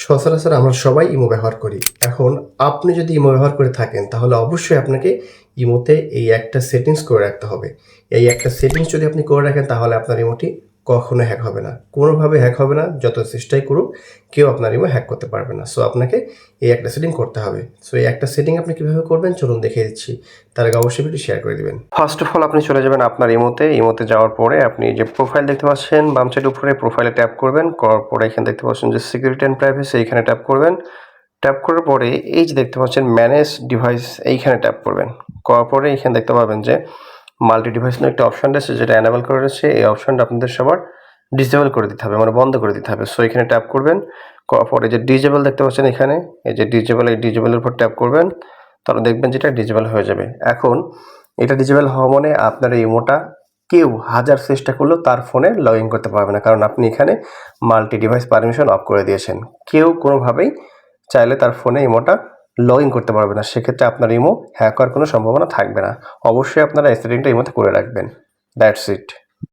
সচরাচর আমরা সবাই ইমো ব্যবহার করি। এখন আপনি যদি ইমো ব্যবহার করে থাকেন তাহলে অবশ্যই আপনাকে ইমোতে এই একটা সেটিংস করে রাখতে হবে। এই একটা সেটিংস যদি আপনি করে রাখেন তাহলে আপনার ইমোটি কখনো হ্যাক হবে না। কোনোভাবে হ্যাক হবে না। যত চেষ্টাই করুক কেউ আপনার ইমো হ্যাক করতে পারবে না। সো আপনাকে এই একটা সেটিং করতে হবে। সো এই একটা সেটিং আপনি কিভাবে করবেন চলুন দেখিয়ে দিচ্ছি। তার আগে অবশ্যই ভিডিওটি শেয়ার করে দিবেন। ফার্স্ট অফ অল আপনি চলে যাবেন আপনার ইমোতে যাওয়ার পরে আপনি যে প্রোফাইল দেখতে পাচ্ছেন বাম সাইড উপরে প্রোফাইলে ট্যাপ করবেন। করার পরে এখানে দেখতে পাচ্ছেন যে সিকিউরিটি অ্যান্ড প্রাইভেসি এইখানে ট্যাপ করবেন। ট্যাপ করার পরে এই যে দেখতে পাচ্ছেন ম্যানেজ ডিভাইস এইখানে ট্যাপ করবেন। করার পরে এখানে দেখতে পাবেন যে মাল্টি ডিভাইস নামে একটা অপশন রয়েছে যেটা এনেবল করে রয়েছে। এই অপশনটা আপনাদের সবার ডিসেবল করে দিতে হবে, মানে বন্ধ করে দিতে হবে। সো এখানে ট্যাপ করবেন। করার পরে যে ডিজেবল দেখতে পাচ্ছেন এখানে, এই যে ডিজেবল, এই ডিজেবলের উপর ট্যাপ করবেন। তাহলে দেখবেন যেটা ডিজেবল হয়ে যাবে। এখন এটা ডিজেবল হওয়া মানে আপনার এই ইমোটা কেউ হাজার চেষ্টা করলেও তার ফোনে লগ ইন করতে পারবে না, কারণ আপনি এখানে মাল্টি ডিভাইস পারমিশন অফ করে দিয়েছেন। কেউ কোনোভাবেই চাইলে তার ফোনে ইমোটা লগ ইন করতে পারবে না। সেক্ষেত্রে আপনার ইমো হ্যাক হওয়ার কোনো সম্ভাবনা থাকবে না। অবশ্যই আপনারা এই সেটিংটা ইমোতে করে রাখবেন। That's it.